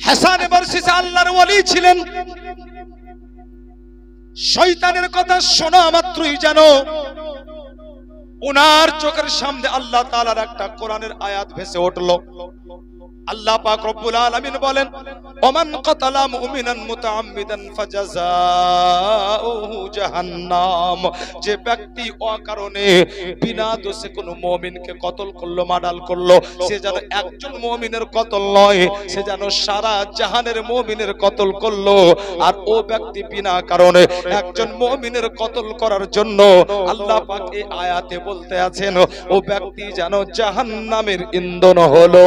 হাসান বারসিসা আল্লাহর ওলি ছিলেন। শয়তানের কথা শোনা মাত্রই জানো ওনার চোখের সামনে আল্লাহ তাআলার একটা কোরআনের আয়াত ভেসে উঠলো। আল্লাহ পাক রব্বুল আলামিন বলেন, ওমান কাতালা মুমিনান মুতাআম্মিদান ফাজাযাউহু জাহান্নাম। যে ব্যক্তি অকারণে বিনা দোষে কোনো মুমিনকে কতল করলো, মার্ডার করলো, সে যেন একজন মুমিনের কতল নয়, সে যেন সারা জাহানের মুমিনের কতল করলো। আর ও ব্যক্তি বিনা কারণে একজন মুমিনের কতল করার জন্য আল্লাহ পাক এই আয়াতে বলতে আছেন ও ব্যক্তি যেন জাহান্নামের ইন্ধন হলো।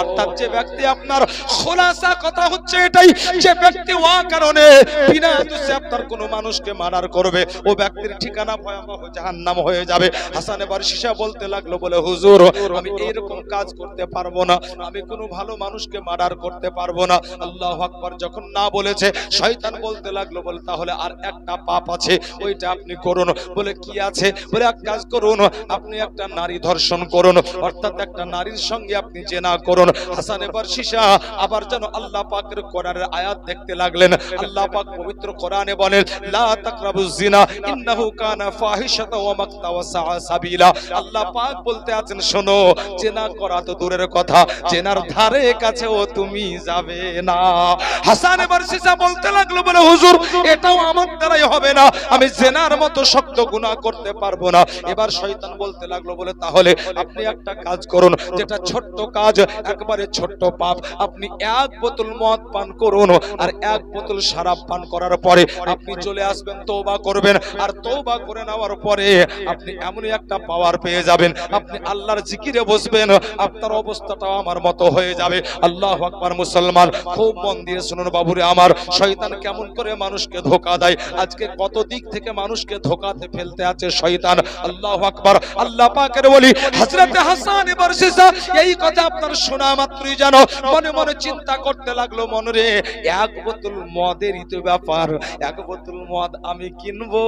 অর্থাৎ যে ব্যক্তি আপনার খোলাসা কথা হচ্ছে এটাই, যে ব্যক্তি অকারণে বিনা দোষে আপনার কোন মানুষকে মার্ডার করবে ও ব্যক্তির ঠিকানা ভয়াবহ জাহান্নাম হয়ে যাবে। হাসান বারসিসা বলতে লাগলো, বলে হুজুর আমি এইরকম কাজ করতে পারবো না, আমি কোনো ভালো মানুষকে মার্ডার করতে পারবো না। আল্লাহু আকবার যখন না বলেছে, শয়তান বলতে লাগলো, বলে তাহলে আর একটা পাপ আছে, ওইটা আপনি করুন। বলে কি আছে? বলে এক কাজ করুন, আপনি একটা নারী ধর্ষণ করুন, অর্থাৎ একটা নারীর সঙ্গে আপনি জিনা করুন। হাসান বারসিসা আবার যেন আল্লাহ পাকের কোরআনের আয়াত দেখতে লাগলেন। আল্লাহ পাক পবিত্র কোরআনে বলেন, লা তাকরাবুজ জিনা ইন্নাহু কানা ফাহিশাতা ওয়া মাকতা ওয়া সাআ সাবিলা। আল্লাহ পাক বলতে আছেন, শোনো, জিনা করা তো দূরের কথা, জিনার ধারে কাছেও তুমি যাবে না। হাসান বারসিসা বলতে লাগলো, বলে হুজুর এটাও আমার দ্বারাই হবে না, আমি জিনার মতো শক্ত গুনাহ করতে পারবো না। এবার শয়তান বলতে লাগলো, বলে তাহলে আপনি একটা কাজ করুন, যেটা ছোট্ট কাজ, একবারে ছোট্ট পাপ, আপনি এক বোতল মদ পান করুন, আর এক বোতল শরাব পান করার পরে আপনি চলে আসবেন, তওবা করবেন, আর তওবা করে নেওয়ার পরে আপনি এমনই একটা পাওয়ার পেয়ে যাবেন, আপনি আল্লাহর জিকিরে বসবেন, আপনার অবস্থাটাও আমার মতো হয়ে যাবে। আল্লাহু আকবার। মুসলমান খুব মন দিয়ে শুনুন বাবুরে আমার, শয়তান কেমন করে মানুষকে ধোঁকা দেয়, আজকে কত দিক থেকে মানুষকে ধোঁকাতে ফেলতে আছে শয়তান। আল্লাহু আকবার। আল্লাহ পাকের ওলি হযরত হাসান বারসিসা এই কথা আপনার শোনা মাত্রই জানো মনে মনে চিন্তা করতে লাগলো, মনরে এক বোতল মদেরই তো ব্যাপার, এক বোতল মদ আমি কিনবো,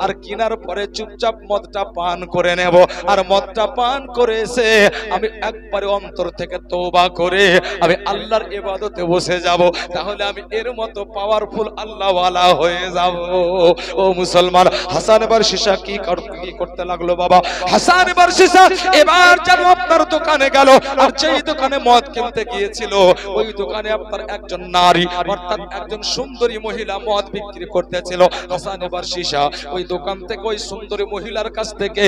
আর কেনার পরে চুপচাপ মদটা পান করে নেব, আর মদটা পান করে এসে আমি একবারে অন্তর থেকে তওবা করে আমি আল্লাহর ইবাদতে বসে যাব, তাহলে আমি এর মতো পাওয়ারফুল আল্লাহওয়ালা হয়ে যাব। ও মুসলমান, হাসান বারসিসা কি করতে লাগলো বাবা? হাসান বারসিসা এবার যেন আপনার দোকানে গেল, আর যেই দোকানে মদ কিনতে গিয়েছিল ওই দোকানে আপনার একজন নারী, অর্থাৎ একজন সুন্দরী মহিলা মদ বিক্রি করতেছিল। হাসান বারসিসা ওই দোকান থেকে ওই সুন্দরী মহিলার কাছ থেকে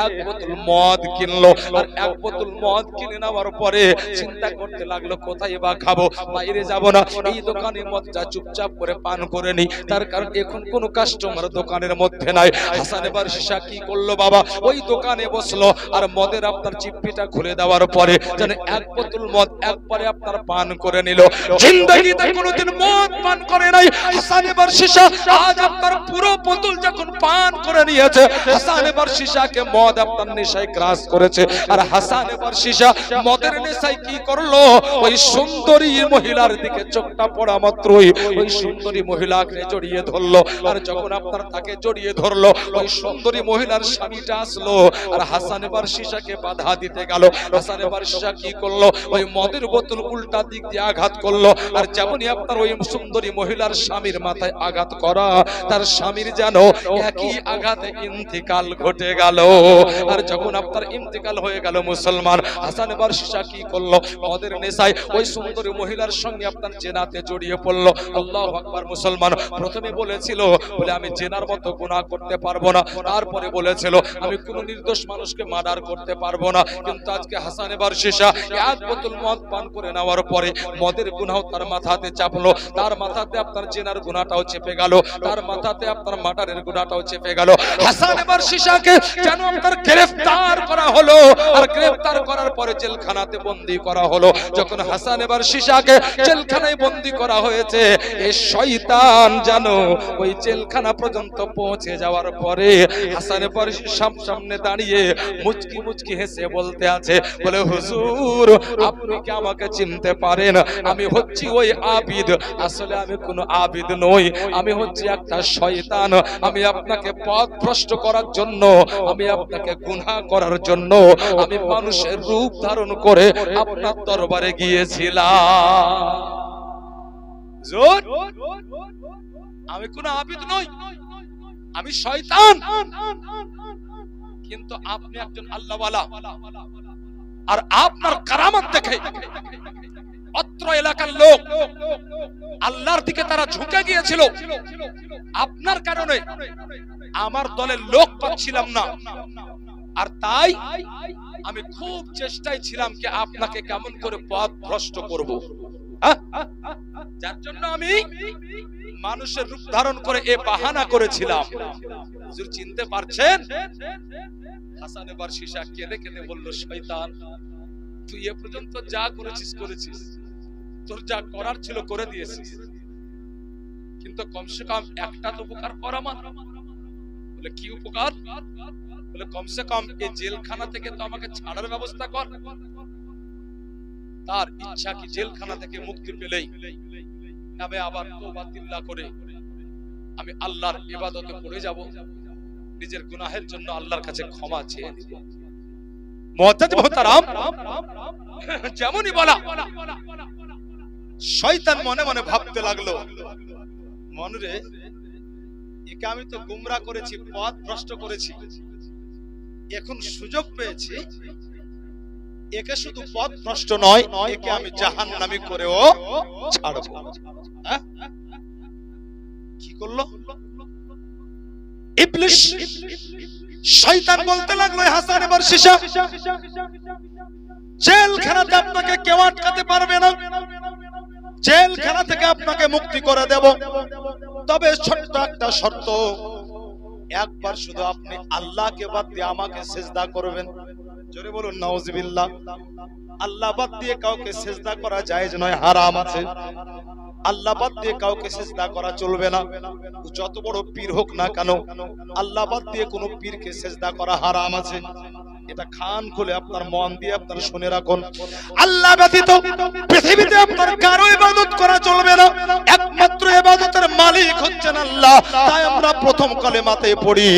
এক বোতল মদ কিনলো, আর এক বোতল মদ কিনে নেওয়ার পরে চিন্তা করতে লাগলো, কোথায় বা খাবো, বাইরে যাব না, এই দোকানে মদটা চুপচাপ করে পান করে নি, তার কারণ এখন কোনো কাস্টমার দোকানের মধ্যে নাই। হাসান বারসিসা কি করলো বাবা? ওই দোকানে বসলো, আর মদের আপনার চিপ্পিটা খুলে দেওয়ার পরে যেন এক বোতল মদ একবারে আপনার পান করে নিল। জিন্দেগিতে কোনোদিন মদ পান করে নাই হাসান বারসিসা, আজ আপনার পুরো বোতল যখন পান করে নিয়েছে, হাসান বারসিসাকে মদ আপনার নেশায় গ্রাস করেছে। আর হাসান বারসিসা মদের নেশায় কি করলো? ওই সুন্দরী মহিলার দিকে চোখটা পড়া মাত্রই ওই সুন্দরী মহিলাকে জড়িয়ে ধরলো, আর যখন আপনার তাকে জড়িয়ে ধরলো ওই সুন্দরী মহিলার স্বামীটা আসলো, আর হাসান বারসিসাকে বাধা দিতে গেল। হাসান বারসিসা কি করলো? ওই মদের বোতল উল্টা দিক দিয়ে আঘাত করলো, আর যেমনই আপনার ওই সুন্দরী মহিলার স্বামীর মাথায় আঘাত করা, তার স্বামীর যেন একই আঘাতে ইন্তিকাল ঘটে গেল। আর যখন আপনার ইন্তিকাল হয়ে গেল মুসলমান, হাসান বারসিসা কি করলো? মদের নেশায় ওই সুন্দরী মহিলার সঙ্গে আপনার জেনাতে জড়িয়ে পড়লো। আল্লাহু আকবার। মুসলমান প্রথমে বলেছিল বলে আমি জেনার মতো গুনাহ করতে পারবো না, তারপরে বলেছিল আমি কোনো নির্দোষ মানুষকে মার্ডার করতে পারবো না, কিন্তু আজকে হাসান বারসিসা এক বোতল মদ পান করে নেওয়ার পরে মদের গুনাহ তার মাথাতে চাপলো, তার মাথাতে আপনার জেনার গুনাহটাও চেপে গেল, তার মাথাতে আপনার মার্ডারের গুনাহটাও চেপে গেল। হাসান বারসিসাকে যেন আপনার গ্রেফতার করা হলো, আর গ্রেফতার করার পরে জেলখানাতে বন্দী করা হলো। যখন হাসান বারসিসাকে জেলখানায় বন্দী করা হয়েছে, এই শয়তান জানো ওই জেলখানা পর্যন্ত পৌঁছে যাওয়ার পরে হাসান বারসিসার সামনে দাঁড়িয়ে মুচকি মুচকি হেসে বলতে আছে, বলে হুজুর আপনি কি আমাকে চিনতে পারেন? আমি হচ্ছি ওই আবিদ। আসলে আমি কোনো আবিদ নই, আমি হচ্ছি একটা শয়তান। আমি আপনাকে পথ ভ্রষ্ট করার জন্য, আমি আপনাকে গুনাহ করার জন্য আমি মানুষের রূপ ধারণ করে আপনার দরবারে গিয়েছিলাম। হুজুর আমি কোন আবিদ নই, আমি শয়তান, কিন্তু আপনি একজন আল্লাহওয়ালা, আর আপনার কারামত দেখে অত্র এলাকার লোক আল্লাহর দিকে তারা ঝুঁকে গিয়েছিল। আপনার কারণে আমার দলের লোক পাচ্ছিলাম না, আর তাই আমি খুব চেষ্টায় ছিলাম কি আপনাকে কেমন করে পথ ভ্রষ্ট করব, যার জন্য আমি মানুষের রূপ ধারণ করে এ বাহানা করেছিলাম। হুজুর চিনতে পারছেন? হাসান এবার শিশা কেঁদে কেঁদে বলল, শয়তান তুই এ পর্যন্ত যা করেছিস করেছিস, তোর যা করার ছিল করে দিয়েছিস, কিন্তু কমসে কম একটা তো উপকার কর আমার। বলে কি উপকার? বলে কমসে কম এই জেলখানা থেকে তো আমাকে ছাড়ার ব্যবস্থা কর। তার ইচ্ছা কি জেলখানা থেকে মুক্তি পেলেই আমি আবার তওবাতিল্লাহ করে আমি আল্লাহর ইবাদতে পড়ে যাব, নিজের গুনাহের জন্য আল্লাহর কাছে ক্ষমা চেয়ে নিব। মুআজ্জাজ মুহতারাম, যেমনই বলা, শয়তান মনে মনে ভাবতে লাগলো, মনরে একে আমি তো গুমরাহ করেছি, পথ ভ্রষ্ট করেছি, এখন সুযোগ পেয়েছি, একে শুধু পথ ভ্রষ্ট নয়, একে আমি জাহান্নামী করেও ছাড়ব। কি করলো ইবলিস? শয়তান বলতে লাগলো, হাসান এবার শিশা, জেলখানাতে আপনাকে কেউ আটকাতে পারবে না, জেলখানা থেকে আপনাকে মুক্তি করে দেব, তবে ছোট্ট একটা শর্ত, একবার শুধু আপনি আল্লাহকে বাদ দিয়ে আমাকে সিজদা করবেন। জোরে বলুন নাউজুবিল্লাহ। আল্লাহ বাদ দিয়ে কাউকে সিজদা করা জায়েজ নয়, হারাম আছে। আল্লাহ বাদ দিয়ে কাউকে সিজদা করা চলবে না, যত বড় পীর হোক না কেন, আল্লাহ বাদ দিয়ে কোনো পীরকে সিজদা করা হারাম আছে। এটা কান খুলে আপনার মন দিয়ে আপনারা শুনে রাখুন। আল্লাহ ব্যতীত পৃথিবীতে আপনার কারো ইবাদত করা চলবে না, একমাত্র ইবাদতের মালিক হচ্ছেন আল্লাহ। তাই আমরা প্রথম কালেমাতে পড়ি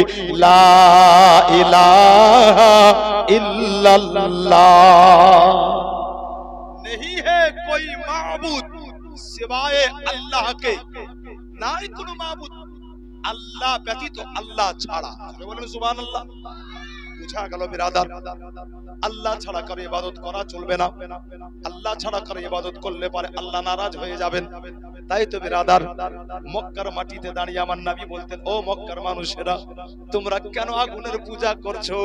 লা ইলাহা ইল্লাল্লাহ, नहीं है कोई माबूद सिवाय अल्लाह के, নাই কোনো মাবুদ আল্লাহ ব্যতীত, আল্লাহ ছাড়া। বলেন সুবহানাল্লাহ। বুঝা গেল বিরাদার? আল্লাহ ছাড়া কারো ইবাদত করা চলবে না, আল্লাহ ছাড়া কারো ইবাদত করলে পারে আল্লাহ নারাজ হয়ে যাবেন। তাই তো বিরাদার, মক্কার মাটিতে দাঁড়িয়ে আমার নবী বলতেন, ও মক্কার মানুষেরা, তোমরা কেন আগুনের পূজা করছো?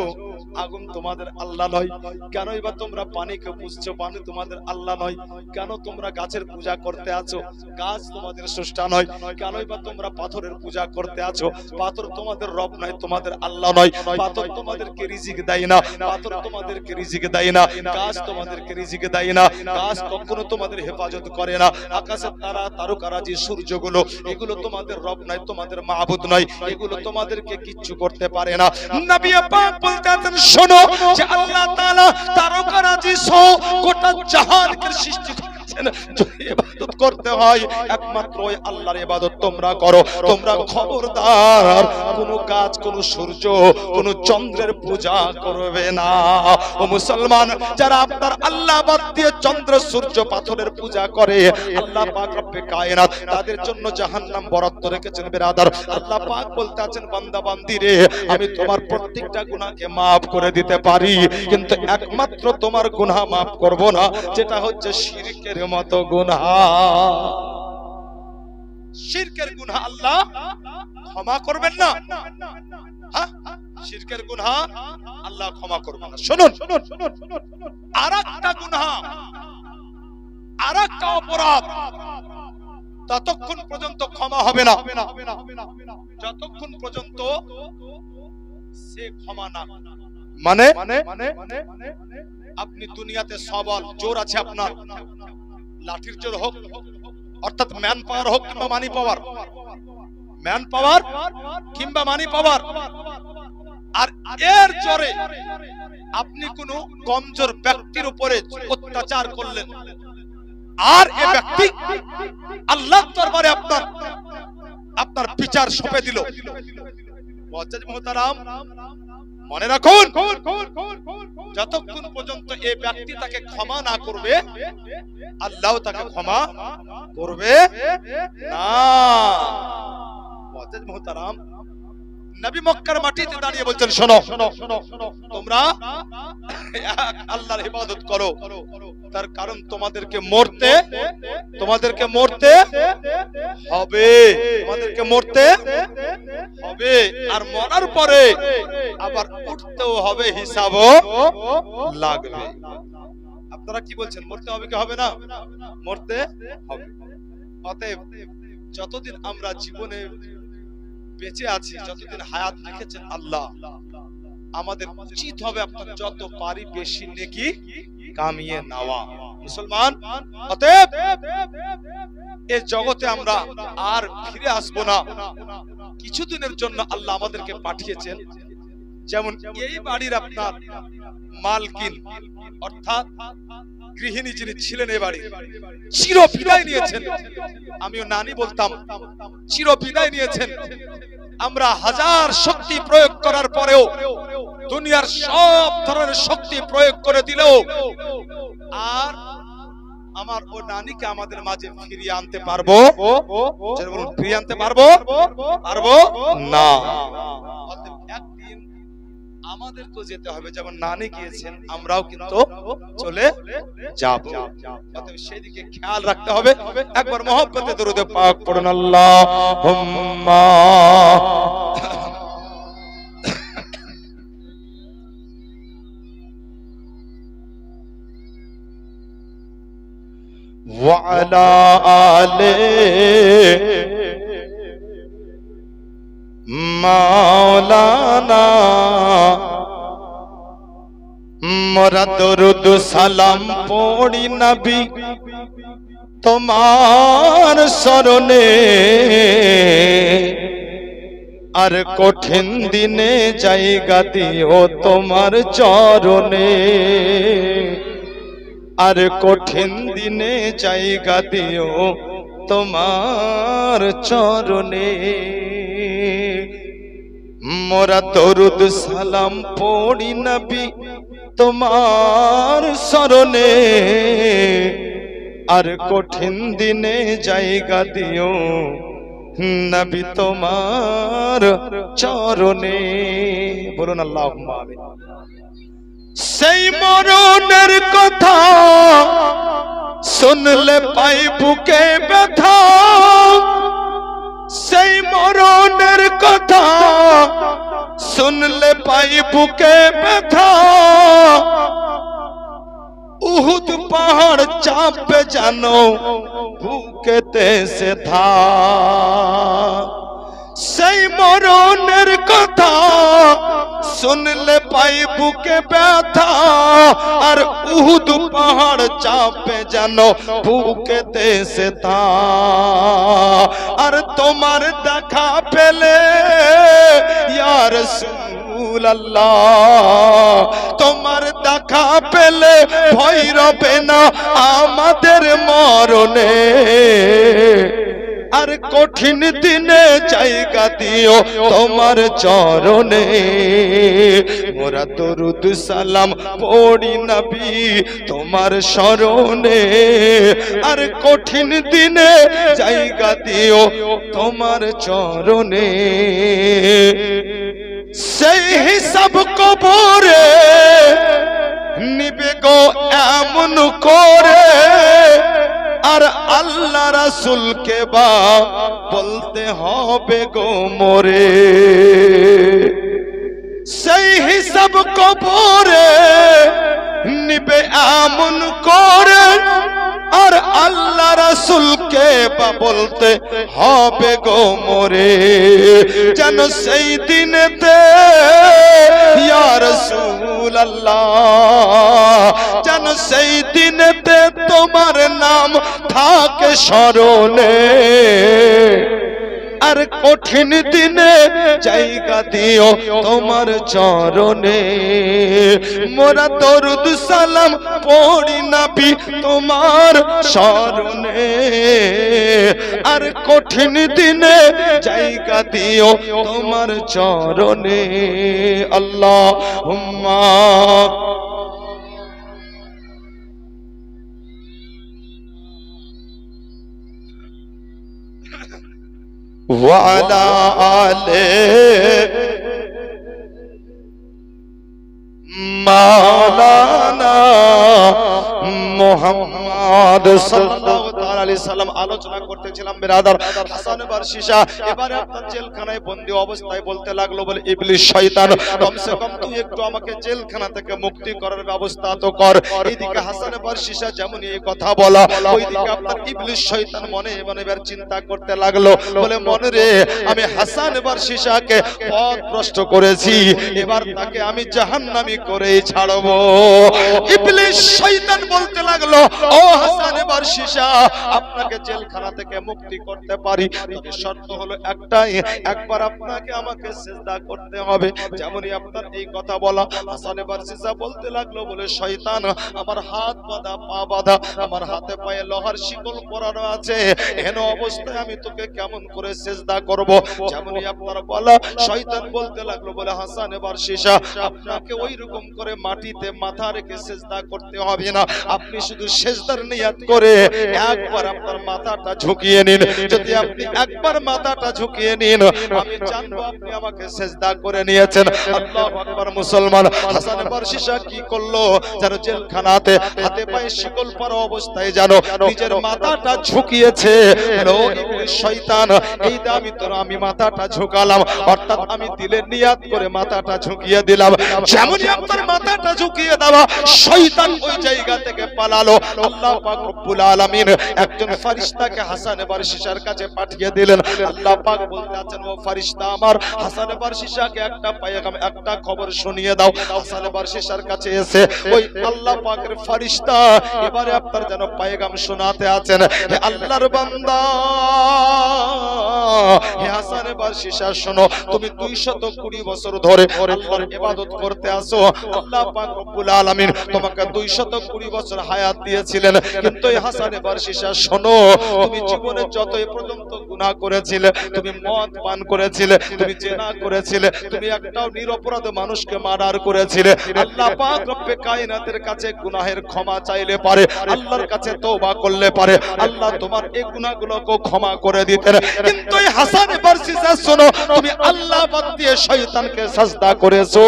আগুন তোমাদের আল্লাহ নয়। কেন এবার তোমরা পানিকে পুজছো? পানি তোমাদের আল্লাহ নয়। কেন তোমরা গাছের পূজা করতে আছো? গাছ তোমাদের স্রষ্টা নয়। কেন এবার তোমরা পাথরের পূজা করতে আছো? পাথর তোমাদের রব নয়, তোমাদের আল্লাহ নয়। পাথর তোমাদেরকে রিজিক দেয় না, পাথর তোমাদেরকে রিজিক দেয় না, গাছ তোমাদেরকে রিজিক দেয় না, গাছ কখনো তোমাদের হেফাজত করে না। আকাশের তারা, তারকারাজি, সূর্যগুলো, এগুলো তোমাদের রব নয়, তোমাদের মাবুদ নয়, এগুলো তোমাদেরকে কিচ্ছু করতে পারে না। নবী পাক বলতে আছেন, শোনো যে আল্লাহ তাআলা তারকারাজি সহ গোটা জাহানকে সৃষ্টি করেছেন, যদি ইবাদত করতে হয় একমাত্র ওই আল্লাহর ইবাদত তোমরা করো। তোমরা খবরদার কোন গাছ, কোন সূর্য, কোন চন্দ্রের পূজা করবে না। ও মুসলমান, যারা আপনার আল্লাহ বাদ দিয়ে চন্দ্র, সূর্য, পাথরের পূজা করে, আল্লাহ পাক রব্বে কায়নাত তাদের জন্য জাহান্নাম বরাদ্দ রেখেছেন। বিরাদার, আল্লাহ পাক বলতে আছেন, বান্দা বান্দি রে, আমি তোমার প্রত্যেকটা গুনাহকে maaf করে দিতে পারি, কিন্তু একমাত্র তোমার গুনাহ maaf করব না, যেটা হচ্ছে শিরকের মতো গুনাহ। শিরকের গুনাহ আল্লাহ ক্ষমা করবেন না। হ্যাঁ, শিরকের গুনাহ আল্লাহ ক্ষমা করবেন না। শুনুন, আরেকটা গুনাহ, আরেকটা অপরাধ ততক্ষণ পর্যন্ত ক্ষমা হবে না যতক্ষণ পর্যন্ত সে ক্ষমা না, মানে আপনি দুনিয়াতে সবল, জোর আছে আপনার, লাঠির জোর হোক, অর্থাৎ ম্যান পাওয়ার হোক কিংবা মানি পাওয়ার, ম্যান পাওয়ার কিংবা মানি পাওয়ার, আর এর জোরে আপনি কোন কমজোর ব্যক্তির উপরে অত্যাচার করলেন, আর এ ব্যক্তি আল্লাহর দরবারে আপনার বিচার সঁপে দিল। মুআজ্জাজ মুহতারাম, মনে রাখুন, যতক্ষণ পর্যন্ত এই ব্যক্তি তাকে ক্ষমা না করবে, আল্লাহ তাকে ক্ষমা করবে না। মুআজ্জাজ মুহতারাম, নবী মক্কার মাটিতে দাঁড়িয়ে বলছেন, শোনো, তোমরা আল্লাহর ইবাদত করো, তার কারণ তোমাদেরকে মরতে হবে, আর মরার পরে আবার উঠতেও হবে, হিসাবও লাগবে। আপনারা কি বলছেন, মরতে হবে কি হবে না? মরতে হবে। অতএব যতদিন আমরা জীবনে বেঁচে আছি, যতদিন হায়াত রেখেছেন আল্লাহ, আমাদের উচিত হবে আপনার যত পারি বেশি নেকি কামিয়ে নেওয়া। মুসলমান, অতএব এই জগতে আমরা আর ফিরে আসবো না। কিছুদিনের জন্য আল্লাহ আমাদেরকে পাঠিয়েছেন। যেমন এই বাড়ির আপনার মালকিন অর্থাৎ গৃহিণী যিনি ছিলেন, এই বাড়ির চির বিদায় নিয়েছেন। আমিও নানি বলতাম, চির বিদায় নিয়েছেন। আমরা হাজার শক্তি প্রয়োগ করার পরেও, দুনিয়ার সব ধরনের শক্তি প্রয়োগ করে দিলেও আর আমার ও নানিকে আমাদের মাঝে ফিরিয়ে আনতে পারবো? বলুন, ফিরিয়ে আনতে পারবো না। একদিন আমাদেরকেও যেতে হবে, যেমন নানি গিয়েছেন আমরাও কিন্তু চলে যাব। সেই দিকে খেয়াল রাখতে হবে। একবার মহব্বতে দরুদ পাক পড়ুন, আল্লাহুম্মা ওয়া আলা আলি মাওলানা। মোরা দরুদ সালাম পড়ি নবী তোমার শরণে, আর কঠিন দিনে জায়গা দিও তোমার চরণে, আর কঠিন দিনে জায়গা দিও তোমার চরণে। মোরা দরুদ সালাম পড়ি নবী তোমার শরণে, আর কঠিন দিনে জায়গা দিও নবী তোমার চরণে। বলুন আল্লাহুম্মা আমিন। সেই মরণের কথা শুনলে পাই বুকে ব্যথা, সেই মরণের কথা শুনলে পাই বুকে ব্যথা, উহুদ পাহাড় চাপে জানো বুকেতে সে থা। সেই মরণের কথা শুনলে পাই বুকে ব্যথা, আর উহুদ পাহাড় চাপে জানো বুকেতে সে থা। আর তোমার দেখা পেলে ইয়া রাসূলুল্লাহ, তোমার দেখা পেলে ভয় রবে না আমাদের মরণে, আর কঠিন দিনে জায়গা দিও তোমার চরণে। মোরা দরুদ সালাম পড়ি নবী তোমার শরণে, আর কঠিন দিনে জায়গা দিও তোমার চরণে। সেই হিসাব কবরে নিবে গো এমন করে, আর আল্লাহ রাসূলকে বা বলতে হবে গো মোরে। সেই হিসাব কবরে নিবে এমন করে, আর আল্লাহ রাসূলকে বা বলতে হবে গো মোরে। যেন সেই দিনেতে ইয়া রাসূলুল্লাহ, যেন সেই দিনেতে তোমার নাম থাকে স্মরণে, আর কঠিন দিনে জায়গা দিও তোমার চরণে। মোরা দরুদ সালাম পড়ি নবী তোমার শরণে, আর আর কঠিন দিনে জায়গা দিও তোমার চরণে আল্লাহুম্মা ওয়া আলা আলে মাওলানা মুহাম্মদ সাল্লাল্লাহু তাআলা আলাইহি সাল্লাম। আলোচনা করতেছিলাম বিরাদার হাসান বারশিশা এবারে আপনার জেলখানায় বন্দী অবস্থায় বলতে লাগলো, বলে ইবলিস শয়তান কমসে কম তুই একটু আমাকে জেলখানা থেকে মুক্তি করার ব্যবস্থা তো কর। এইদিকে হাসান বারশিশা যেমন এই কথা বলা, ওইদিকে আপনার ইবলিস শয়তান মনে মনে এবার চিন্তা করতে লাগলো, বলে মনে রে আমি হাসান বারশিশাকে পথ ভ্রষ্ট করেছি, এবার তাকে আমি জাহান্নামী করেই ছাড়বো। ইবলিস শয়তান বলতে লাগলো, ও হাসান বারশিশা আপনাকে জেলখানা থেকে মুক্তি করতে পারি, তবে শর্ত হলো একটাই, একবার আপনাকে আমাকে সিজদা করতে হবে। যেমনই আপনার এই কথা বলা, হাসান বারশিশা বলতে লাগলো, বলে শয়তান আমার হাত বাঁধা পা বাঁধা, আমার হাতে পায়ে লোহার শিকল পরানো আছে, এহেন অবস্থায় আমি তোকে কেমন করে সিজদা করব। যেমনই আপনার বলা, শয়তান বলতে লাগলো, বলে হাসান বারশিশা আপনাকে ওই রকম করে মাটিতে মাথা রেখে সিজদা করতে হবে না, আপনি শুধু সিজদার নিয়ত করে একবার আপনার মাথাটা ঝুঁকিয়ে নিন। যদি আপনি একবার মাথাটা ঝুঁকিয়ে নিন, আমি জানবো আপনি আমাকে সিজদা করে নিয়েছেন। আল্লাহু আকবার। মুসলমান হাসান বারশিশা কি করলো, যেন জেলখানাতে হাতে পায়ে শিকল পরা অবস্থায় যেন নিজের মাথাটা ঝুঁকিয়েছে। হলো ইবলিস শয়তান, এই দামি তোর আমি মাথাটা ঝুঁকালাম, অর্থাৎ আমি দিলের নিয়াত করে মাথাটা ঝুঁকিয়ে দিলাম। যেমনই আপনার মাথাটা ঝুঁকিয়ে দেওয়া, শয়তান ওই জায়গা থেকে পালালো। আল্লাহ পাক রব্বুল আলামিন একজন ফেরেশতাকে হাসান বারশিশার কাছে পাঠিয়ে দিলেন। আল্লাহ পাক বলতে আছেন, ও ফেরেশতা আমার, হাসান বারশিশাকে একটা পায়গাম একটা খবর শুনিয়ে দাও। হাসান বারশিশার কাছে এসে ওই আল্লাহ পাকের ফেরেশতা এবারে আপনার যেন পায়গাম শোনাতে আছেন, হে আল্লাহর বান্দা, হে হাসান বারশিশা শোনো, তুমি 220 বছর ধরে আল্লাহর ইবাদত করতে আসো। আল্লাহ পাক রব্বুল আলামিন তোমাকে 220 বছর হায়াত দিয়েছিলেন, কিন্তু এই হাসান বারশিশা শোনো, তুমি জীবনে যতই পর্যন্ত গুনাহ করেছিলে, তুমি মদ পান করেছিলে, তুমি জেনা করেছিলে, তুমি একটাও নিরপরাধ মানুষকে মার্ডার করেছিলে, আল্লাহ পাক রব্বে কায়নাতের কাছে গুনাহের ক্ষমা চাইলে পারে, আল্লাহর কাছে তওবা করলে পারে আল্লাহ তোমার এই গুনাহগুলোকে ক্ষমা করে দিতেন। কিন্তু এই হাসান বারশিশা শোনো, তুমি আল্লাহ বাদ দিয়ে শয়তানকে সাজদা করেছো,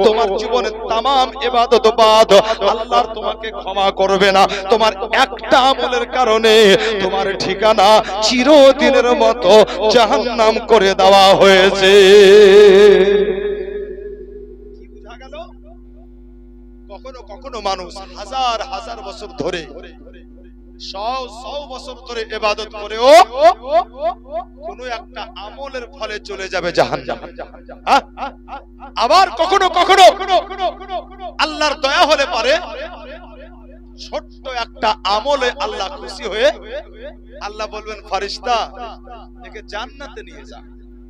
তোমার জীবনের तमाम ইবাদত বাদ, আল্লাহ তোমাকে ক্ষমা করবে না। তোমার একটা আমলের কারণে তোমার ঠিকানা চিরদিনের মতো জাহান্নাম করে দেওয়া হয়েছে। কি বুঝা গেল? কখনো কখনো মানুষ হাজার হাজার বছর ধরে, 100 বছর ধরে ইবাদত করেও কোনো একটা আমলের ফলে চলে যাবে জাহান্নাম। আবার কখনো কখনো আল্লাহর দয়া হলে পারে ছোট্ট একটা আমলে আল্লাহ খুশি হয়ে আল্লাহ বলবেন, ফেরেশতা একে জান্নাতে নিয়ে যা।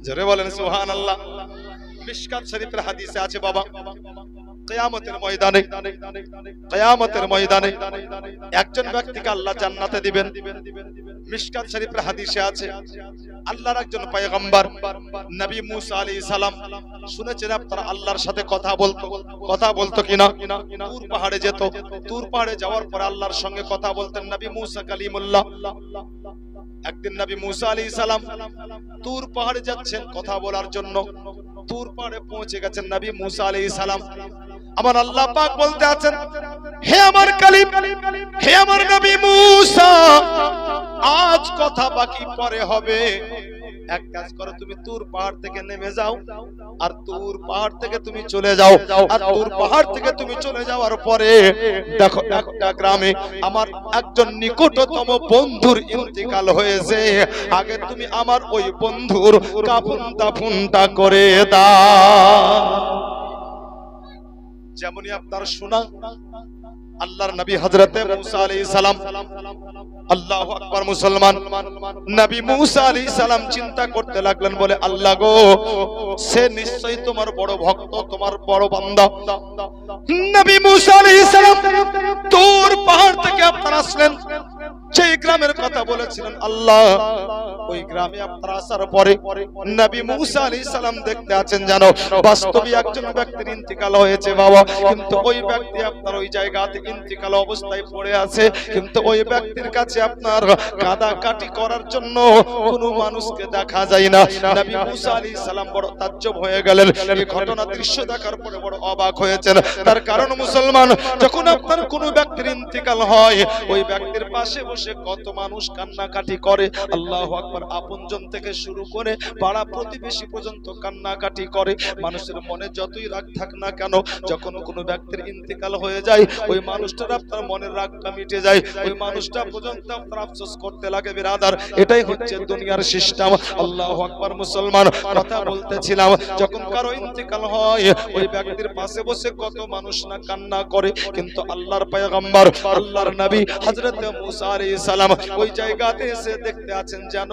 জোরে বলেন সুবহানাল্লাহ। মিশকাত শরীফের হাদিসে আছে বাবা, কিয়ামতের ময়দানে একজন ব্যক্তিকে আল্লাহ জান্নাতে দিবেন। মিশকাত শরীফের হাদিসে আছে, আল্লাহর একজন পয়গম্বর নবী মুসা আলাইহিস সালাম, শুনেছেন আপনারা আল্লাহর সাথে কথা বলতো কিনা? তুর পাহাড়ে যেত, তুর পাহাড়ে যাওয়ার পর আল্লাহর সঙ্গে কথা বলতেন নবী মুসা কালিমুল্লাহ। একদিন নবী মুসা আলাইহিস সালাম তুর পাহাড়ে যাচ্ছেন কথা বলার জন্য। তুর পাহাড়ে পৌঁছে গেছেন নবী মুসা আলাইহিস সালাম। আমার আল্লাহ পাক বলতে আছেন, হে আমার কালিম, হে আমার নবী মুসা, আজ কথা বাকি পরে হবে। এক কাজ করো, তুমি তুর পাহাড় থেকে নেমে যাও, আর তুর পাহাড় থেকে তুমি চলে যাও, আর তুর পাহাড় থেকে তুমি চলে যাওয়ার পরে দেখো একটা গ্রামে আমার একজন নিকটতম বন্ধুর ইন্তেকাল হয়েছে, আগে তুমি আমার ওই বন্ধুর কাফন দাফনটা করে দাও। যেমনই আপনার শোনা আল্লাহর নবী হযরতে মুসা আলাইহিস সালাম, আল্লাহু আকবার। মুসলমান নবী মুসা আলাইহিস সালাম চিন্তা করতে লাগলেন, বলে আল্লাহ গো, সে নিশ্চয়ই তোমার বড় ভক্ত, তোমার বড় বান্দা। নবী মুসা আলাইহিস সালাম তুর পাহাড় থেকে আপনারা আসলেন, সেই গ্রামের কথা বলেছিলেন আল্লাহ। ওই গ্রামে আপনার আসার পরে নবী মুসা আলাইহিস সালাম দেখতে আছেন জানো বাস্তবে একজন ব্যক্তির ইন্তিকাল হয়েছে বাবা, কিন্তু ওই ব্যক্তি আপনার ওই জায়গাতে ইন্তিকাল অবস্থায় পড়ে আছে, কিন্তু ওই ব্যক্তির কাছে আপনার কাদাকাটি করার জন্য কোনো মানুষকে দেখা যায় না। নবী মুসা আলাইহিস সালাম বড় তাজ্জব হয়ে গেলেন, এই ঘটনা দৃশ্য দেখার পরে বড় অবাক হয়েছেন। তার কারণ মুসলমান, যখন আপনার কোনো ব্যক্তির ইন্তিকাল হয় ওই ব্যক্তির পাশে বসে কত মানুষ কান্নাকাটি করে, আল্লাহু আকবার, আপনজন থেকে শুরু করে পাড়া প্রতিবেশী পর্যন্ত কান্নাকাটি করে। মানুষের মনে যতই রাগ থাক না কেন, যখন কোনো ব্যক্তির ইন্তিকাল হয়ে যায় ওই মানুষটার আপনার মনের রাগটা মিটে যায়, ওই মানুষটা পর্যন্ত আপনার আফসোস করতে লাগে বিরাদার। এটাই হচ্ছে দুনিয়ার সিস্টেম। আল্লাহু আকবার মুসলমান, কথা বলতেছিলাম, যখন কারো ইন্তিকাল হয় ওই ব্যক্তির পাশে বসে কত মানুষ না কান্না করে, কিন্তু আল্লাহর পয়গম্বর আল্লাহর নবী হযরত মুসা আলাইহিস সালাম ওই জায়গাতে এসে দেখতে আছেন যেন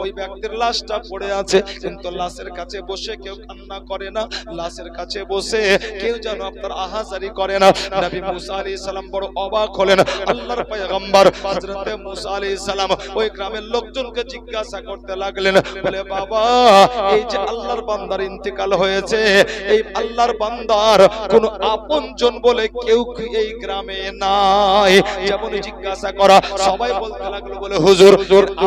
ওই ব্যক্তির লাশটা পড়ে আছে, কিন্তু লাশের কাছে বসে কেউ কান্না করে না, লাশের কাছে বসে কেউ যেন আপনার আহাজারি করে না। নবী মুসা আলাইহিস সালাম বড় অবাক হলেন। আল্লাহর পয়গম্বর হযরত মুসা আলাইহিস সালাম ওই গ্রামের লোকজনকে জিজ্ঞাসা করতে লাগলেন, বলে বাবা এই যে আল্লাহর বান্দার ইন্তিকাল হয়েছে, এই আল্লাহর বান্দার কোন আপনজন বলে কেউ কি এই গ্রামে নাই? যেমন জিজ্ঞাসা করা, সবাই বলতে লাগলো বলে হুজুর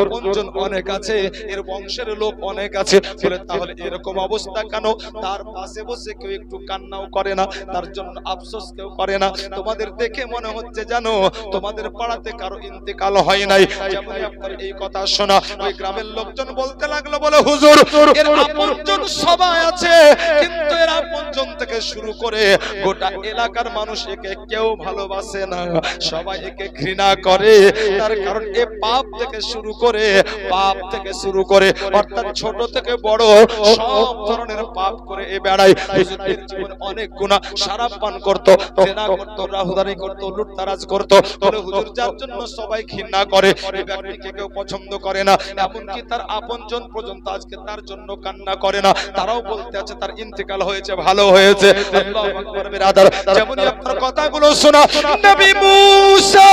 আপনজন অনেক আছে, এর বংশের লোক অনেক আছে। বলে তাহলে এরকম অবস্থা কেন? তার পাশে বসে কেউ একটু কান্নাও করে না, তার জন্য আফসোস কেউ করে না? তোমাদের দেখে মনে হচ্ছে জানো তোমাদের পাড়াতে কারো ইন্তিকাল হয় নাই। যেমন আপনার এই কথা শোনা ওই গ্রামের লোকজন বলতে লাগলো বলে হুজুর এর আপনজন সবাই আছে, কিন্তু এর আপনজন থেকে শুরু করে গোটা এলাকার মানুষ একে কেউ ভালোবাসে না, সবাই একে ঘৃণা করে। তার কারণ এ পাপ থেকে শুরু করে অর্থাৎ ছোট থেকে বড় সব ধরনের পাপ করে এ বেড়ায়। হুজুরের জীবনে অনেক গুনাহ, শরাব পান করত, জেনা করত, রাহুদারি করত, লুটতারাজ করত। বলে হুজুর যার জন্য সবাই ঘৃণা করে, এই ব্যক্তিকে কেউ পছন্দ করে না, এমনকি তার আপনজন পর্যন্ত আজকে তার জন্য কান্না করে না, তারাও বলতে আছে তার ইন্তিকাল হয়েছে, ভালো হয়েছে। আল্লাহু আকবার বিরাদার, যেমনই আপনার কথাগুলো শোনা নবী মুসা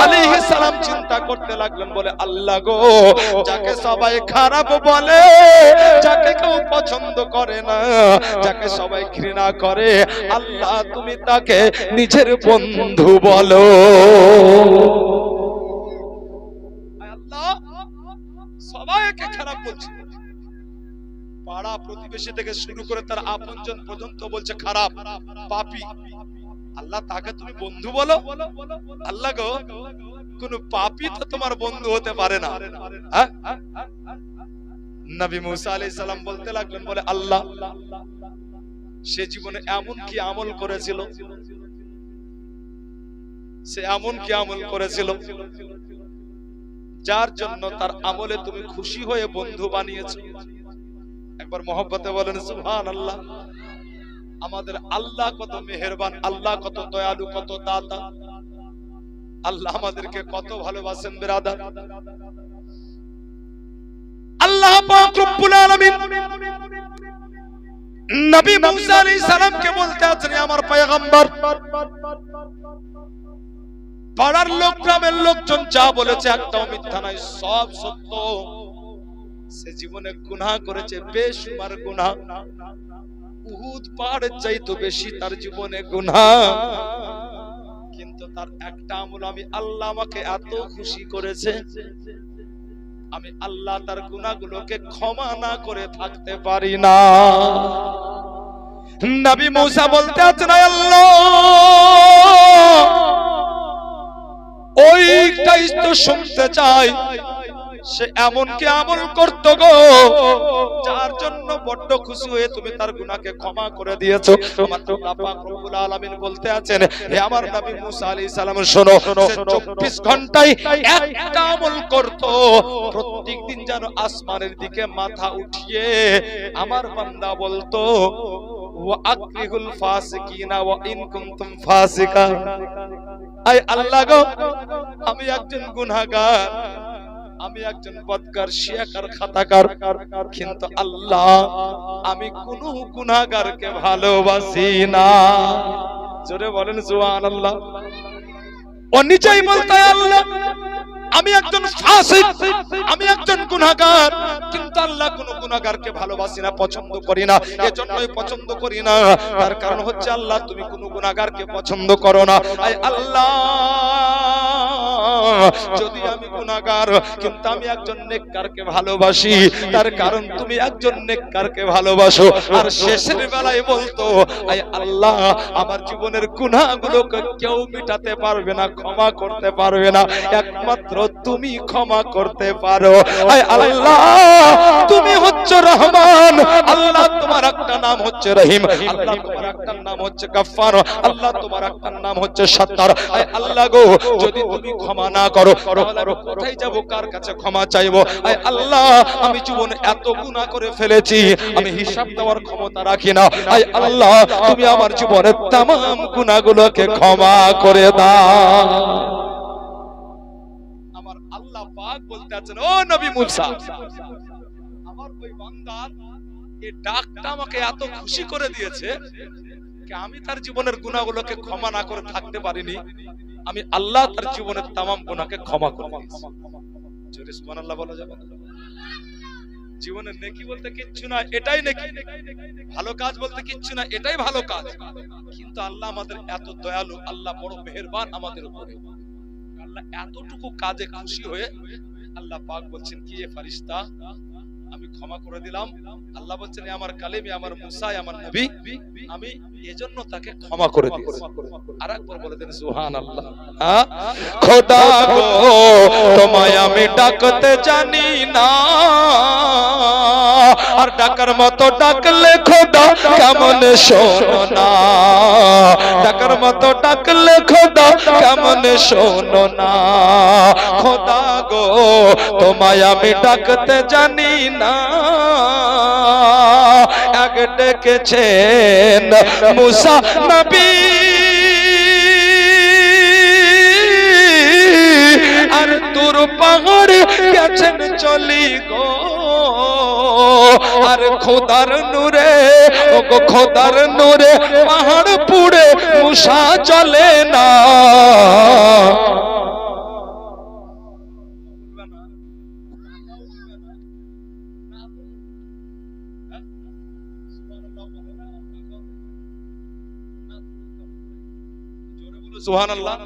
আলাইহিস সালাম চিন্তা করতে লাগলেন, বলে আল্লাহ গো যাকে সবাই খারাপ বলে, যাকে কেউ পছন্দ করে না, যাকে সবাই ঘৃণা করে, আল্লাহ তুমি তাকে নিজের বন্ধু বলো। আল্লাহ সবাইকে খারাপ বলছে, পাড়া প্রতিবেশী থেকে শুরু করে তার আপনজন পর্যন্ত বলছে খারাপ, পাপী। আল্লাহ তাকে তুমি বন্ধু বলো? আল্লাহ গো কোন পাপী তো তোমার বন্ধু হতে পারে না। নবী মুসা আলাইহিস সালাম বলতে লাগলেন, বলে আল্লাহ সে জীবনে এমন কি আমল করেছিল, সে এমন কি আমল করেছিল যার জন্য তার আমলে তুমি খুশি হয়ে বন্ধু বানিয়েছো? একবার মহব্বতে বলেন সুবহানাল্লাহ। আমাদের আল্লাহ কত মেহেরবান, আল্লাহ কত দয়ালু, কত দাতা, আল্লাহ আমাদেরকে কত ভালোবাসেন বিরাদার। আল্লাহ পাক রব্বুল আলামিন নবী মুসা আলাইহিস সালামকে বলতে আছেন, আমার পয়গম্বর পাড়ার লোক, গ্রামের লোকজন যা বলেছে একটাও মিথ্যা নাই, সব সত্য। সে জীবনে গুনাহ করেছে, বেশুমার গুনাহ, উহুদ পাহাড়ের চাইতে বেশি তার জীবনে গুনাহ, কিন্তু তার একটা আমল আমি আল্লাহ আমাকে এত খুশি করেছে, আমি আল্লাহ তার গুনাহগুলোকে ক্ষমা না করে থাকতে পারি না। নবী মুসা বলতে আছেন, আল্লাহ ওইটাই তো শুনতে চাই, সে এমন কি আমল করত গো যার জন্য বড্ড খুশি হয়ে তুমি তার গুনাহকে ক্ষমা করে দিয়েছো। আমার আল্লাহ পাক রব্বুল আলামিন বলতে আছেন, হে আমার নবী মুসা আলাইহিস সালাম শোনো, সে 24 ঘন্টায় একটা আমল করত, প্রত্যেকদিন যেন আসমানের দিকে মাথা উঠিয়ে আমার বান্দা বলতো ওয়া আকরিহুল ফাসিকিনা ওয়া ইন কুনতুম ফাসিকা। আয় আল্লাহ গো আমি একজন গুনাহগার, আমি একজন বদকার, শিয়াকার, খাতাকার, কিন্তু আল্লাহ আমি কোন গুনাহগারকে ভালোবাসি না। জোরে বলেন সুবহানাল্লাহ। ও নিজেই বলতে, আল্লাহ আমি একজন ফাসিক, আমি একজন গুনাহগার, কিন্তু আল্লাহ কোন গুনাহগারকে ভালোবাসি না, পছন্দ করি না। এজন্যই পছন্দ করি না, তার কারণ হচ্ছে আল্লাহ তুমি কোন গুনাহগারকে পছন্দ করো না। আয় আল্লাহ, যদি আমি গুনাহগার কিন্তু আমি একজন নেককারকে ভালোবাসি, তার কারণ তুমি একজন নেককারকে ভালোবাসো। আর শেষের বেলায় বলতো, আয় আল্লাহ আমার জীবনের গুনাহগুলোকে কেউ মিটাতে পারবে না, ক্ষমা করতে পারবে না, একমাত্র তুমি ক্ষমা করতে পারো। আয় আল্লাহ তুমি হচ্ছে রহমান, আল্লাহ তোমার একটা নাম হচ্ছে রহিম, আল্লাহ তোমার একটা নাম হচ্ছে গফফার, আল্লাহ তোমার একটা নাম হচ্ছে সত্তার। আয় আল্লাহ গো, যদি তুমি ক্ষমা না করো তাহলে আমি কোথায় যাব, কার কাছে ক্ষমা চাইবো? আয় আল্লাহ আমি জীবনে এত গুনাহ করে ফেলেছি, আমি হিসাব দেওয়ার ক্ষমতা রাখি না। আয় আল্লাহ তুমি আমার জীবনের तमाम গুনাহগুলোকে ক্ষমা করে দাও। আমার আল্লাহ পাক বলতে আছেন, ও নবী মুসা, আমার ওই বান্দার এই ডাকটা আমাকে এত খুশি করে দিয়েছে যে আমি তার জীবনের গুনাহগুলোকে ক্ষমা না করে থাকতে পারিনি, আমি আল্লাহ তার জীবনের तमाम গুনাহকে ক্ষমা করে দিয়েছি। জোরে সুবহানাল্লাহ বলা যাবে না? জীবনের নেকি বলতে কিচ্ছু না, এটাই নেকি। ভালো কাজ বলতে কিচ্ছু না, এটাই ভালো কাজ। কিন্তু আল্লাহ আমাদের এত দয়ালু, আল্লাহ বড় মেহেরবান আমাদের উপরে। আল্লাহ এতটুকু কাজে খুশি হয়ে আল্লাহ পাক বলছেন কি, এ ফেরেশতা আমি ক্ষমা করে দিলাম। আল্লাহ বলছেন আমার কালিম, আমার মুসা, আমার নবী, আমি এজন্য তাকে ক্ষমা করে দিয়েছি। আরেকবার বলে দেন সুবহানাল্লাহ। খোদা গো তোমায় আমি ডাকতে জানি না, আর ডাকার মতো ডাকলে খোদা কেমন শোনো না, ডাকার মতো ডাকলে খোদা কেমন শোনো না। খোদা গো তোমায় আমি ডাকতে জানি না, এক ডেকেছেন মুসা নবী, আর তোর পাহাড় গেছেন চলি গো, আর খোদার নূরে, ও গো খোদার নূরে পাহাড় পুড়ে মুসা চলে না। সুবহানাল্লাহ।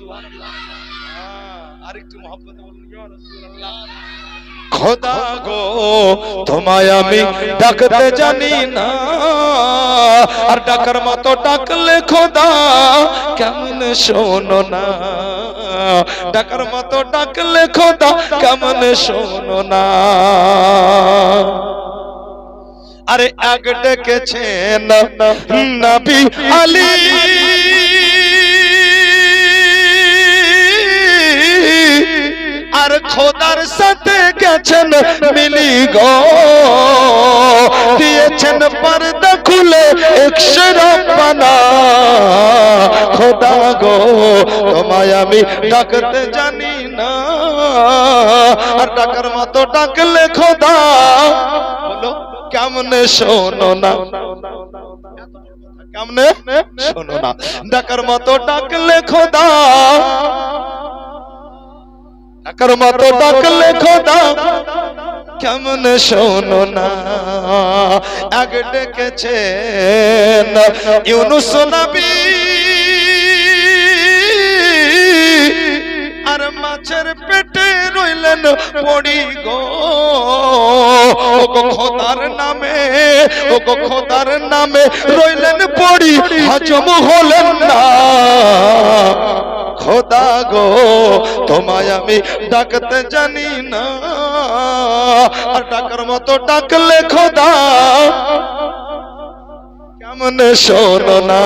আরেকটু মহব্বতে বলুন ইয়া রাসূলুল্লাহ। খোদা গো তোমায় আমি ডাকতে জানি না, আর ডাকার মতো ডাকলে খোদা কেমন শোনো না, ডাকার মতো ডাকলে খোদা কেমন শোনো না। আরে এক ডেকেছেন নবী আলী, আর খোদার সাথে গেছেন মিলি গো, দিয়েছেন পর্দা খুলে একশো রব্বানা। খোদা গো তোমায় আমি ডাকতে জানি না, আর ডাকার মতো ডাকলে খোদা বলো কেমনে শোনো না, কেমনে শোনো না। ডাকার মতো ডাকলে খোদা, ডাকার মতো ডাকলে খোদা কেমন শোনো না। এক ডেকেছেন ইউনুস নবী, আর মাছের পেটে রইলেন পড়ি গো, ও গো খোদার নামে, ও গো খোদার নামে রইলেন পড়ি, হজম হলেন না। খোদা গো তোমায় আমি ডাকতে জানি না, আর ডাকার মতো ডাকলে খোদা কেমন শোনো না,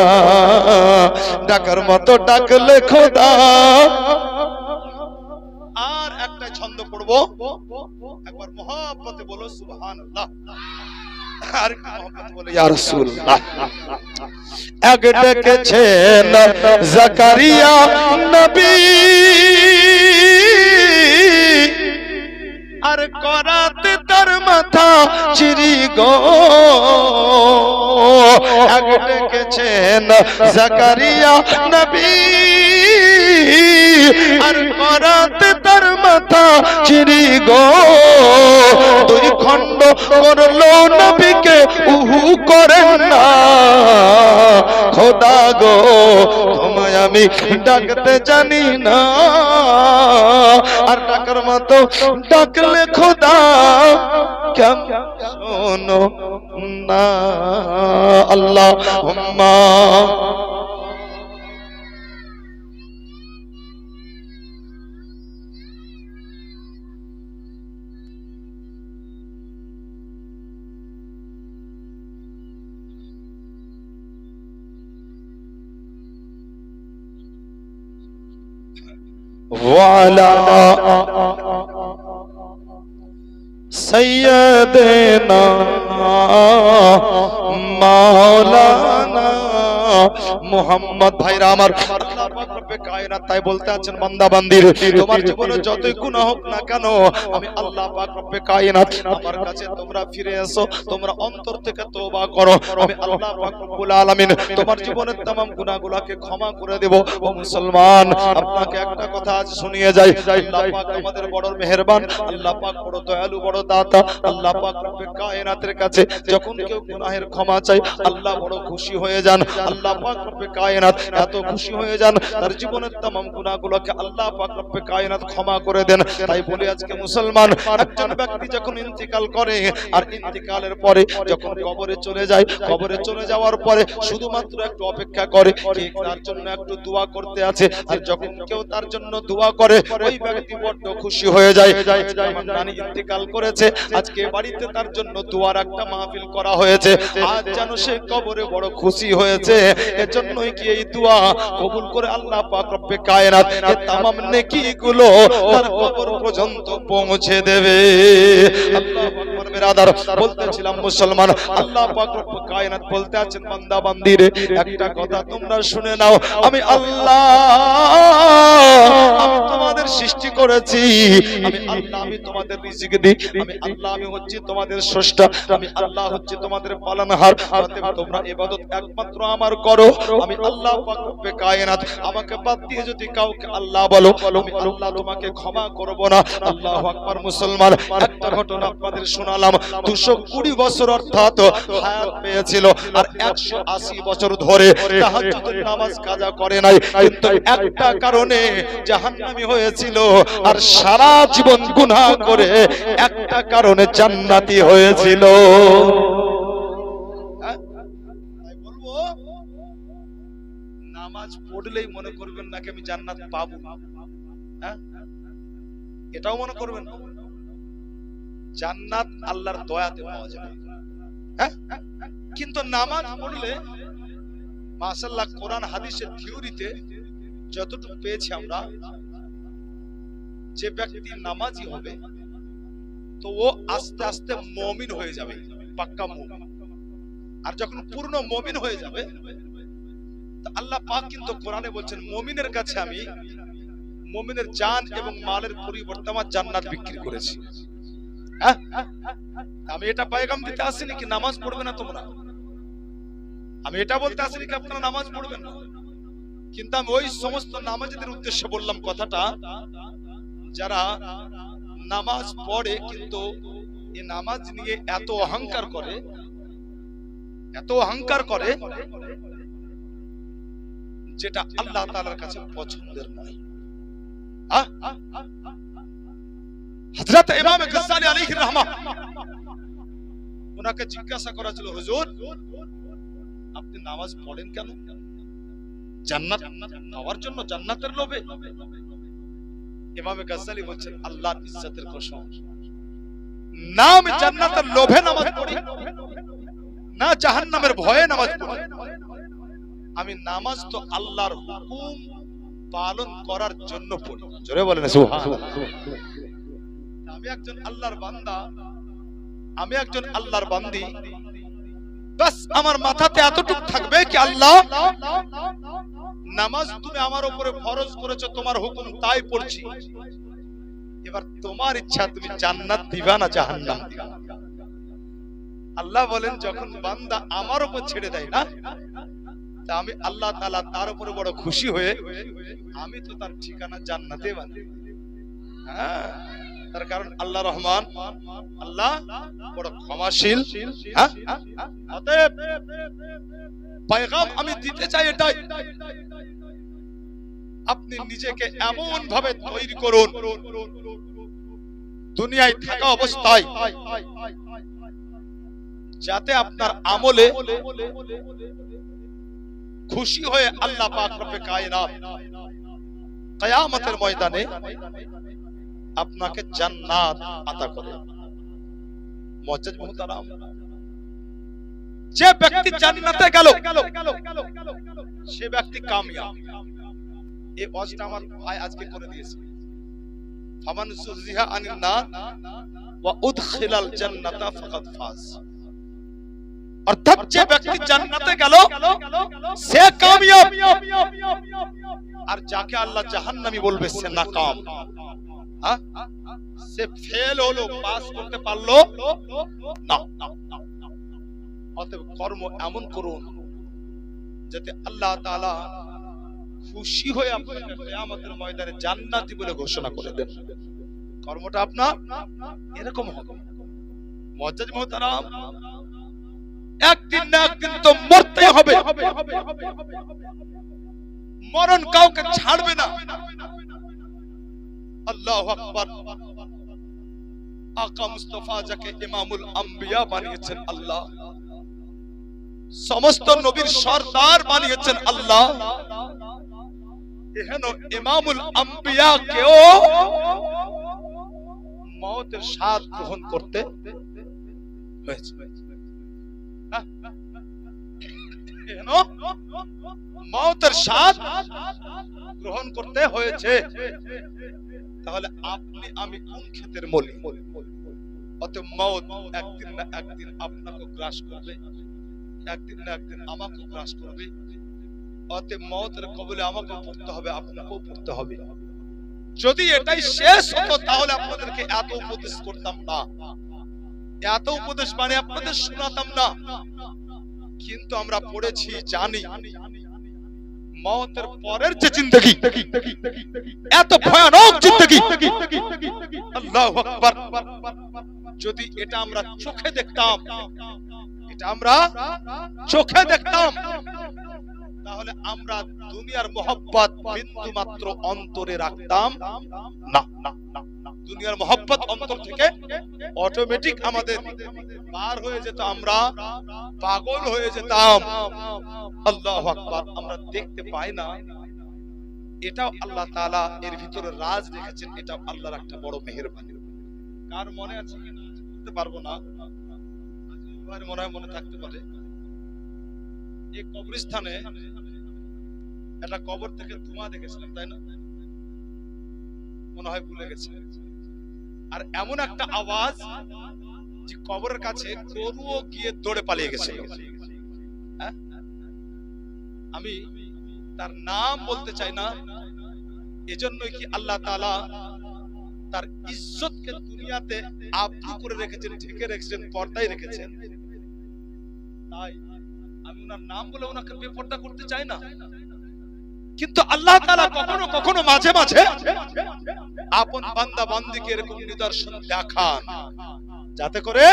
ডাকার মতো ডাকলে খোদা। আর একটা ছন্দ পড়বো, একবার মহব্বতে বলো সুবহানাল্লাহ, আর একটু মহব্বতে বলো ইয়া রাসূলুল্লাহ। এক ডেকেছেন জাকারিয়া নবী, আর করাতে তার মাথা চিরি গো এক ডেকেছেন জাকারিয়া নবী আর করাতে তার মাথা চিরি গো দুই খণ্ড করলো নবীকে উহু করেন না খোদা গো তোমায় আমি ডাকতে জানি না আর ডাকার মতো ডাকলে খোদা কেমন শোনো না আল্লাহুম্মা وعلى سيدنا مولانا মুহাম্মদ ভাইরা আমার আল্লাহ পাক রব্বে কায়নাত তাই বলতে আছেন বান্দা বান্দির তোমার জীবনে যতই গুনাহ হোক না কেন আমি আল্লাহ পাক রব্বে কায়নাত আমার কাছে তোমরা ফিরে এসো তোমরা অন্তর থেকে তওবা করো আমি আল্লাহ পাক রব্বুল আলামিন তোমার জীবনের तमाम গুনাহগুলোকে ক্ষমা করে দেব ও মুসলমান আপনাকে একটা কথা আজ শুনিয়ে যাই আল্লাহ পাক আমাদের বড় মেহেরবান আল্লাহ পাক বড় দয়ালু বড় দাতা আল্লাহ পাক রব্বে কায়নাতের কাছে যখন কেউ গুনাহের ক্ষমা চায় আল্লাহ বড় খুশি হয়ে যান আল্লাহ পাক রব্বে কায়নাত এত খুশি হয়ে যান তার জীবনের तमाम গুনাহগুলোকে আল্লাহ পাক রব্বে কায়নাত ক্ষমা করে দেন তাই বলি আজকে মুসলমান একজন ব্যক্তি যখন ইন্তিকাল করে আর ইন্তিকালের পরে যখন কবরে চলে যায় কবরে চলে যাওয়ার পরে শুধুমাত্র একটু অপেক্ষা করে কে তার জন্য একটু দোয়া করতে আছে আর যখন কেউ তার জন্য দোয়া করে ওই ব্যক্তি বড় খুশি হয়ে যায় আমার নানি ইন্তিকাল করেছে আজকে বাড়িতে তার জন্য দোয়ার একটা মাহফিল করা হয়েছে আজ যেন সে কবরে বড় খুশি হয়েছে এজন্যই কি এই দোয়া কবুল করে আল্লাহ পাক রব্বে কায়নাত এই तमाम নেকিগুলো তার কবর পর্যন্ত পৌঁছে দেবে আল্লাহু আকবার বিরাদার বলতেছিলাম মুসলমান আল্লাহ পাক রব্বে কায়নাত বলতে আছেন বান্দা বান্দিরে একটা কথা তোমরা শুনে নাও আমি আল্লাহ আমি তোমাদের সৃষ্টি করেছি আমি আল্লাহ আমি তোমাদের রিজিক দিই আমি আল্লাহ আমি হচ্ছি তোমাদের স্রষ্টা আমি আল্লাহ হচ্ছি তোমাদের পালনহার তোমরা ইবাদত একমাত্র আমার করো আমি আল্লাহ পাক রব্বে কায়নাত আমাকে বাদ দিয়ে যদি কাউকে আল্লাহ বলো আমি আল্লাহ তোমাকে ক্ষমা করব না আল্লাহু আকবার মুসলমান একটা ঘটনা আপনাদের শোনালাম 220 বছর অর্থাৎ হায়াত পেয়েছিল আর 180 বছর ধরে তাহাজ্জুদের নামাজ কাজা করে নাই কিন্তু একটা কারণে জাহান্নামী হয়েছিল আর সারা জীবন গুনাহ করে একটা কারণে জান্নাতি হয়েছিল নামাজ পড়লেই মনে করবেন নাকি আমি জান্নাত পাবো এটাও মনে করবেন জান্নাত আল্লাহর দয়াতে পাওয়া যাবে কিন্তু নামাজ পড়লে মাশাআল্লাহ কোরআন হাদিসের থিওরিতে যতটুকু পেয়েছি আমরা যে ব্যক্তি নামাজি হবে তো ও আস্তে আস্তে মুমিন হয়ে যাবে পাক্কা মুমিন আর যখন পূর্ণ মুমিন হয়ে যাবে আল্লাহ পাক কিন্তু কোরআনে বলছেন মুমিনের কাছে আমি মুমিনের জান এবং মালের পরিবর্তে আমার জান্নাত বিক্রি করেছি আমি এটা পয়গাম দিতে আসিনি কি নামাজ পড়বে না তোমরা আমি এটা বলতে আসিনি কি আপনারা নামাজ পড়বেন না কিন্তু আমি ওই সমস্ত নামাজীদের উদ্দেশ্যে বললাম কথাটা যারা নামাজ পড়ে কিন্তু এই নামাজ নিয়ে এত অহংকার করে যেটা আল্লাহ তাআলার কাছে পছন্দের নয় হযরত ইমাম গজ্জালী আলাইহির রাহমাহ ওনাকে জিজ্ঞাসা করা ছিল হুজুর আপনি নামাজ পড়েন কেন জান্নাত পাওয়ার জন্য জান্নাতের লোভে ইমাম গজ্জালী বলেন আল্লাহর ইজ্জতের কসম না আমি জান্নাতের লোভে নামাজ পড়ি না জাহান্নামের ভয়ে নামাজ পড়ি আমি নামাজ তো আল্লাহর হুকুম পালন করার জন্য পড়ি জোরে বলেন সুবহানাল্লাহ আমি একজন আল্লাহর বান্দা আমি একজন আল্লাহর বান্দি বাস আমার মাথাতে এতটুকু থাকবে কি আল্লাহ নামাজ তুমি আমার উপরে ফরজ করেছো তোমার হুকুম তাই পড়ছি এবার তোমার ইচ্ছা, তুমি জান্নাত দিবা না জাহান্নাম দিবা। আল্লাহ বলেন যখন বান্দা আমার উপর ছেড়ে দেয় না, তা আমি আল্লাহ তাআলা তার উপরে বড় খুশি হয়ে আমি তো তার ঠিকানা জান্নাতে বানাই। হ্যাঁ, তার কারণ আল্লাহ রহমান, আল্লাহ বড় ক্ষমাশীল। হ্যাঁ, অতএব পয়গাম আমি দিতে চাই এটাই, আপনি নিজেকে এমন ভাবে তৈরি করুন দুনিয়ায় থাকা অবস্থায় যাতে আপনার আমলে খুশি হয়ে আল্লাহ পাক রব্বে কায়নাত কিয়ামতের ময়দানে আপনাকে জান্নাত আতা করে। মুআজ্জাজ মুহতারাম, যে ব্যক্তি জান্নাতে গেল সে ব্যক্তি কামিয়াব। এই ওয়াজটা আমার ভাই আজকে করে দিয়েছে। ফামান যুযিহা আনিন নার ওয়া উদখিলাল জান্নাতা ফাকাদ ফাজ। অর্থাৎ যে ব্যক্তি জান্নাতে গেল সে কামিয়াব, আর যাকে আল্লাহ জাহান্নামী বলবে সে নাকাম। সে ফেল হলো, পাস করতে পারলো না। অতএব কর্ম এমন করুন যাতে আল্লাহ তাআলা খুশি হয়ে আপনাকে কিয়ামতের ময়দানে জান্নাতি বলে ঘোষণা করে দেন। কর্মটা আপনার এরকম হবে। মুআজ্জাজ মুহতারাম, একদিন না একদিন তো মরতে হবে। মরণ কাউকে ছাড়বে না। আল্লাহু আকবার। আকা মুস্তাফা যাকে ইমামুল আম্বিয়া বানিয়েছেন আল্লাহ, সমস্ত নবীর সরদার বানিয়েছেন আল্লাহ, এহেন ইমামুল আম্বিয়া কেও মওতের স্বাদ গ্রহণ করতে হয়েছে। এহেন মওতের স্বাদ গ্রহণ করতে হয়েছে। তাহলে আপনি আমি কোন ক্ষেতের মলি? অতএব মওত একদিন না একদিন আপনাকে গ্রাস করবে, একদিন না একদিন আমাকে গ্রাস করবে। অতএব মওতের কবলে আমাকে পড়তে হবে, আপনাকেও পড়তে হবে। যদি এটাই শেষ হতো তাহলে আপনাদেরকে এত উপদেশ করতাম না, এত উপদেশ মানে আপনাদের শোনাতাম না। কিন্তু আমরা পড়েছি, জানি মওতের পরের যে জিন্দেগি এত ভয়ানক জিন্দেগি। আল্লাহু আকবার। যদি এটা আমরা চোখে দেখতাম, এটা আমরা চোখে দেখতাম, তাহলে আমরা দুনিয়ার মোহব্বত বিন্দু মাত্র অন্তরে রাখতাম না। দুনিয়ার মোহব্বত অন্তর থেকে অটোমেটিক আমাদের পার হয়ে যেত, আমরা পাগল হয়ে যেতাম। আল্লাহু আকবার। আমরা দেখতে পাই না, এটাও আল্লাহ তাআলা এর ভিতরে রাজ রেখেছেন। এটা আল্লাহর একটা বড় মেহেরবানি। কার মনে আছে কিনা বলতে পারবো না, মনে হয় মনে থাকতে পারে। এই কবরস্থানে একটা কবর থেকে ধোঁয়া দেখেছিলাম, তাই না? মনে হয় ভুলে গেছে। আর এমন একটা আওয়াজ যে কবরের কাছে গরুও গিয়ে দৌড়ে পালিয়ে গেছে। আমি তার নাম বলতে চাই না, এজন্যই কি আল্লাহ তাআলা তার ইজ্জতকে দুনিয়াতে আবদ্ধ করে রেখেছেন, ঢেকে রেখেছেন, পর্দায় রেখেছেন। তাই আমি ওনার নাম বলে ওনাকে বেপর্দা করতে চাই না। কিন্তু আল্লাহ তাআলা কখনো কখনো মাঝে মাঝে আপন বান্দা বান্দীকে এরকম নিদর্শন দেখান, যাতে করে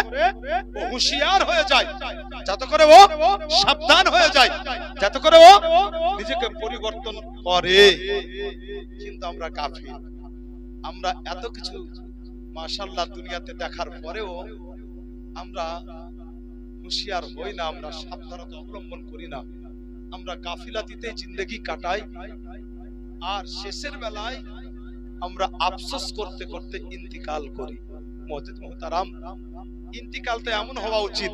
ও হুঁশিয়ার হয়ে যায়, যাতে করে ও সাবধান হয়ে যায়, যাতে করে ও নিজেকে পরিবর্তন করে। কিন্তু আমরা গাফিল। আমরা এত কিছু মাশাআল্লাহ দুনিয়াতে দেখার পরেও আমরা হুঁশিয়ার হই না, আমরা সাবধানতা অবলম্বন করি না। আমরা গাফিলাতিতে জিন্দেগি কাটাই, আর শেষের বেলায় আমরা আফসোস করতে করতে ইন্তিকাল করি। মুআজ্জাজ মুহতারাম, ইন্তিকাল তো এমন হওয়া উচিত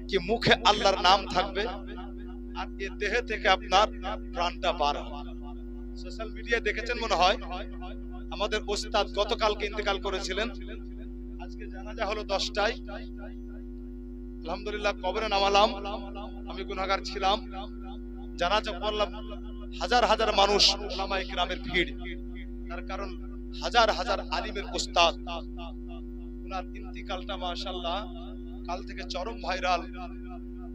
কি মুখে আল্লাহর নাম থাকবে আর এ দেহে থেকে আপনার প্রাণটা বার হবে। সোশ্যাল মিডিয়ায় দেখেছেন মনে হয়, আমাদের ওস্তাদ গতকালকে ইন্তিকাল করেছিলেন। আজকে জানাজা হলো 10টায়। আলহামদুলিল্লাহ কবরে নামালাম, আমি গুনাহগার ছিলাম। জানাজা পড়লাম, হাজার হাজার মানুষ, উলামায়ে কিরামের ভিড়। তার কারণ হাজার হাজার আলিমের উস্তাদ, ওনার ইন্তিকালটা মাশাআল্লাহ কাল থেকে চরম ভাইরাল।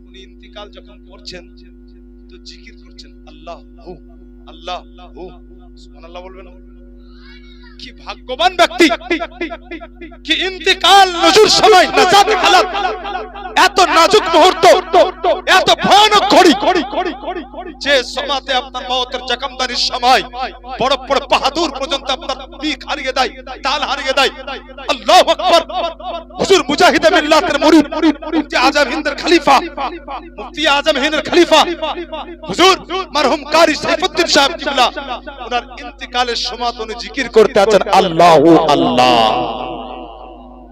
উনি ইন্তিকাল যখন করছেন তো জিকির করছেন আল্লাহ হু আল্লাহ হু, সুবহানাল্লাহ বলবেন। কি ভাগ্যবান ব্যক্তি, কি ইন্তিকাল নজুর সময় নাজাত হালাত, এত নাজুক মুহূর্ত, এত ভয়ানক ঘড়ি যে সময়তে আপনার মওতের জখমদারির সময় বড় বড় বাহাদুর পর্যন্ত আপনার পিক হারিয়ে দেয়, তাল হারিয়ে দেয়। আল্লাহু আকবার। হুজুর মুজাহিদে মিল্লাতের মুরিদ, মুফতি আজম হিন্দের খলিফা, মুফতি আজম হিন্দের খলিফা হুজুর মরহুম কারি সাইফুদ্দিন সাহেব কিবলা, ওনার ইন্তিকালের সময় উনি জিকির করতে আছেন আল্লাহু আল্লাহ।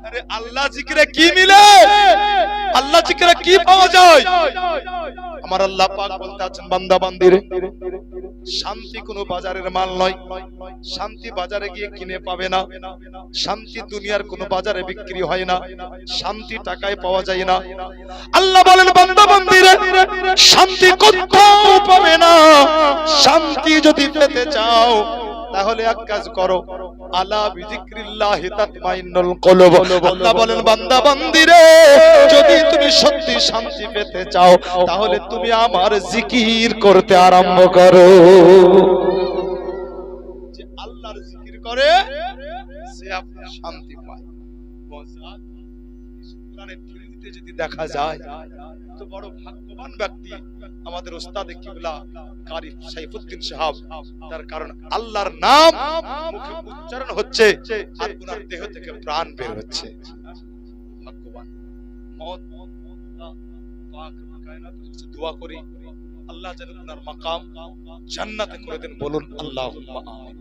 আরে আল্লাহ জিকিরে কি মিলে, আল্লাহ জিকিরে কি পাওয়া যায়? আমার আল্লাহ পাক বলতে আছেন বান্দা বান্দিরে, শান্তি কোনো বাজারের মাল নয়, শান্তি বাজারে গিয়ে কিনে পাবে না, শান্তি দুনিয়ার কোনো বাজারে বিক্রি হয় না, শান্তি টাকায় পাওয়া যায় না। আল্লাহ বলেন বান্দা বান্দিরে, শান্তি কোথাও পাবে না। শান্তি যদি পেতে চাও তাহলে এক কাজ করো, আলা বিযিকরিল্লাহি তাতমাইন্নুল কুলুব। আল্লাহ বলেন বান্দা বান্দিরে, যদি তুমি সত্যি শান্তি পেতে চাও তাহলে তুমি আমার জিকির করতে আরম্ভ করো। যে আল্লাহর জিকির করে সে আপনার শান্তি পায়। কোরআনের তিরমিজিতে যদি দেখা যায় তো বড় ভাগ্যবান ব্যক্তি আমাদের ওস্তাদ কিবলা কারি সাইফুদ্দিন সাহেব, তার কারণ আল্লাহর নাম মুখে উচ্চারণ হচ্ছে আর ওনার দেহ থেকে প্রাণ বের হচ্ছে। ভাগ্যবান। মওত পাক কায়নাতের কাছে দোয়া করি আল্লাহ যেন ওনার মাকাম জান্নাতে করে দেন, বলুন আল্লাহুম্মা আমিন।